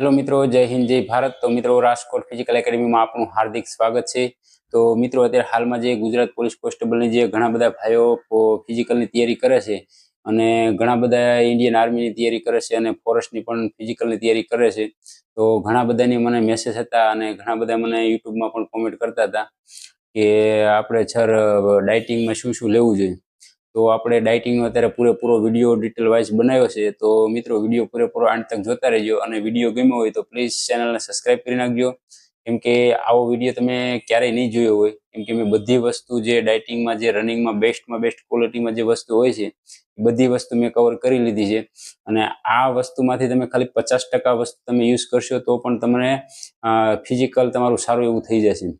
Hello મિત્રો, જય હિન્દ જય ભારત। તો મિત્રો, રાજકોટ ફિઝિકલ એકેડમીમાં આપનું હાર્દિક સ્વાગત છે। તો મિત્રો, અત્યારે હાલમાં જે ગુજરાત પોલીસ કોન્સ્ટેબલની જે ઘણા બધા ભાઈઓ ફિઝિકલની તૈયારી કરે છે અને ઘણા બધા ઇન્ડિયન આર્મીની તૈયારી કરે છે અને ફોરેસ્ટની પણ ફિઝિકલની તૈયારી કરે છે। તો ઘણા બધાની મને મેસેજ હતા અને ઘણા બધા મને યુટ્યુબમાં પણ કોમેન્ટ કરતા હતા કે આપણે સર ડાયટિંગમાં શું શું લેવું જોઈએ। તો આપણે ડાયટિંગનો અત્યારે પૂરેપૂરો વિડીયો ડિટેલ વાઇઝ બનાવ્યો છે। તો મિત્રો, વિડીયો પૂરેપૂરો અંત તક જોતા રહેજો અને વિડીયો ગમ્યો હોય તો પ્લીઝ ચેનલને સબસ્ક્રાઇબ કરી નાખજો, કેમ કે આવો વિડીયો તમે ક્યારેય નહીં જોયો હોય, કેમ કે મેં બધી વસ્તુ જે ડાયટિંગમાં જે રનિંગમાં બેસ્ટમાં બેસ્ટ ક્વોલિટીમાં જે વસ્તુ હોય છે એ બધી વસ્તુ મેં કવર કરી લીધી છે। અને આ વસ્તુમાંથી તમે ખાલી 50% વસ્તુ તમે યુઝ કરશો તો પણ તમને ફિઝિકલ તમારું સારું એવું થઈ જશે।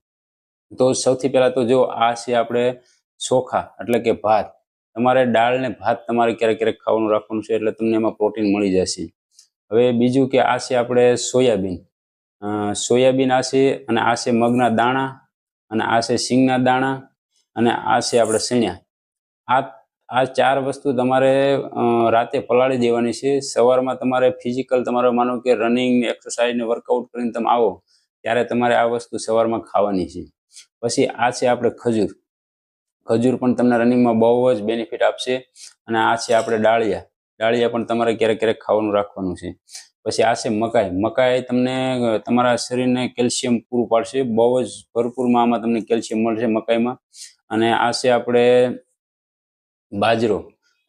તો સૌથી પહેલાં તો જો આ છે આપણે ચોખા એટલે કે ભાત। તમારે દાળ ને ભાત તમારે ક્યારેક ક્યારેક ખાવાનું રાખવાનું છે, એટલે તમને એમાં પ્રોટીન મળી જશે। હવે બીજું કે આ છે આપણે સોયાબીન। સોયાબીન આ છે, અને આ છે મગના દાણા, અને આ છે સિંગના દાણા, અને આ છે આપણે સણ્યા। આ ચાર વસ્તુ તમારે રાતે પલાળી દેવાની છે। સવારમાં તમારે ફિઝિકલ તમારે માનો કે રનિંગ એક્સરસાઇઝ ને વર્કઆઉટ કરીને તમે આવો ત્યારે તમારે આ વસ્તુ સવારમાં ખાવાની છે। પછી આ છે આપણે ખજૂર। ખજૂર પણ તમને રનિંગમાં બહુ જ બેનિફિટ આપશે। અને આ છે આપણે ડાળિયા। ડાળિયા પણ તમારે ક્યારેક ક્યારેક ખાવાનું રાખવાનું છે। પછી આ છે મકાઈ। મકાઈ તમને તમારા શરીરને કેલ્શિયમ પૂરું પાડશે, બહુ જ ભરપૂરમાં આમાં તમને કેલ્શિયમ મળશે મકાઈમાં। અને આ છે આપણે બાજરો।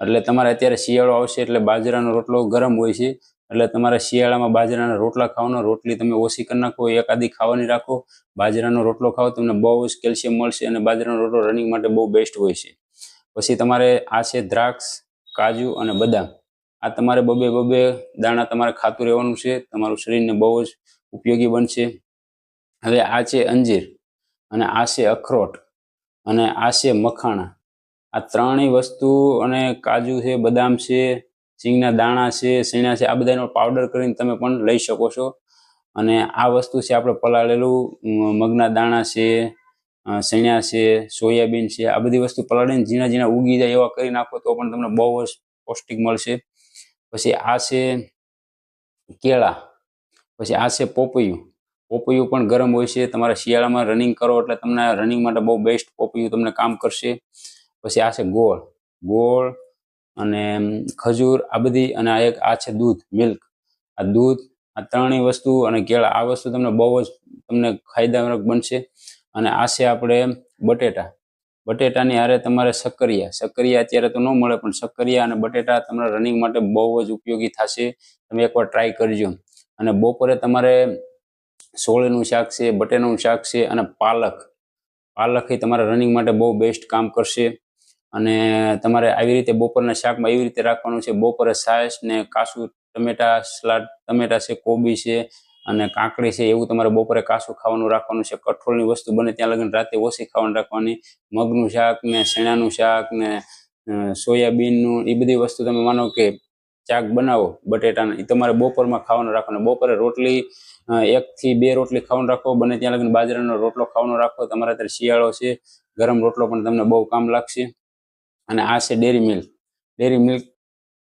એટલે તમારે અત્યારે શિયાળો આવશે એટલે બાજરાનો રોટલો ગરમ હોય છે, એટલે તમારે શિયાળામાં બાજરાના રોટલા ખાવાનો, રોટલી તમે ઓછી કરી નાખો, એકાદી ખાવાની રાખો, બાજરાનો રોટલો ખાઓ, તમને બહુ જ કેલ્શિયમ મળશે। અને બાજરાનો રોટલો રનિંગ માટે બહુ બેસ્ટ હોય છે। પછી તમારે આ છે દ્રાક્ષ, કાજુ અને બદામ। આ તમારે બબે દાણા તમારે ખાતું રહેવાનું છે, તમારું શરીરને બહુ જ ઉપયોગી બનશે। હવે આ છે અંજીર, અને આ છે અખરોટ, અને આ છે મખાણા। આ ત્રણેય વસ્તુ, અને કાજુ છે, બદામ છે, સિંગના દાણા છે, સણા છે, આ બધાનો પાવડર કરીને તમે પણ લઈ શકો છો। અને આ વસ્તુ છે આપણે પલાળેલું મગના દાણા છે, સણ્યા છે, સોયાબીન છે, આ બધી વસ્તુ પલાળીને ઝીણા ઝીણા ઉગી જાય એવા કરી નાખો તો પણ તમને બહુ જ પૌષ્ટિક મળશે। પછી આ છે કેળા। પછી આ છે પોપૈયું। પોપૈયું પણ ગરમ હોય છે, તમારે શિયાળામાં રનિંગ કરો એટલે તમને રનિંગ માટે બહુ બેસ્ટ પોપૈયું તમને કામ કરશે। પછી આ છે ગોળ અને ખજૂર, આ બધી, અને આ છે દૂધ, મિલ્ક। આ દૂધ, આ ત્રણેય વસ્તુ અને કેળા, આ વસ્તુ તમને બહુ જ તમને ફાયદાકારક બનશે। અને આ છે આપણે બટેટા। બટેટાની હારે તમારે શક્કરિયા અત્યારે તો ન મળે, પણ શક્કરિયા અને બટેટા તમારા રનિંગ માટે બહુ જ ઉપયોગી થશે। તમે એકવાર ટ્રાય કરજો। અને બપોરે તમારે સોળીનું શાક છે, બટેટાનું શાક છે, અને પાલક એ તમારા રનિંગ માટે બહુ બેસ્ટ કામ કરશે। અને તમારે આવી રીતે બપોરના શાકમાં એવી રીતે રાખવાનું છે, બપોરે છાશ ને કાચું ટમેટા સલાડ, ટમેટા છે, કોબી છે અને કાકડી છે, એવું તમારે બપોરે કાચું ખાવાનું રાખવાનું છે। કઠોળની વસ્તુ બને ત્યાં લગીને રાતે ઓછી ખાવાનું રાખવાની। મગનું શાક ને શેણાનું શાક ને સોયાબીનનું, એ બધી વસ્તુ તમે માનો કે શાક બનાવો બટેટાના, એ તમારે બપોરમાં ખાવાનું રાખવાનું। બપોરે રોટલી 1 થી 2 રોટલી ખાવાનું રાખો, બને ત્યાં લગીને બાજરાનો રોટલો ખાવાનો રાખો। તમારે અત્યારે શિયાળો છે, ગરમ રોટલો પણ તમને બહુ કામ લાગશે। અને આ છે ડેરી મિલ્ક।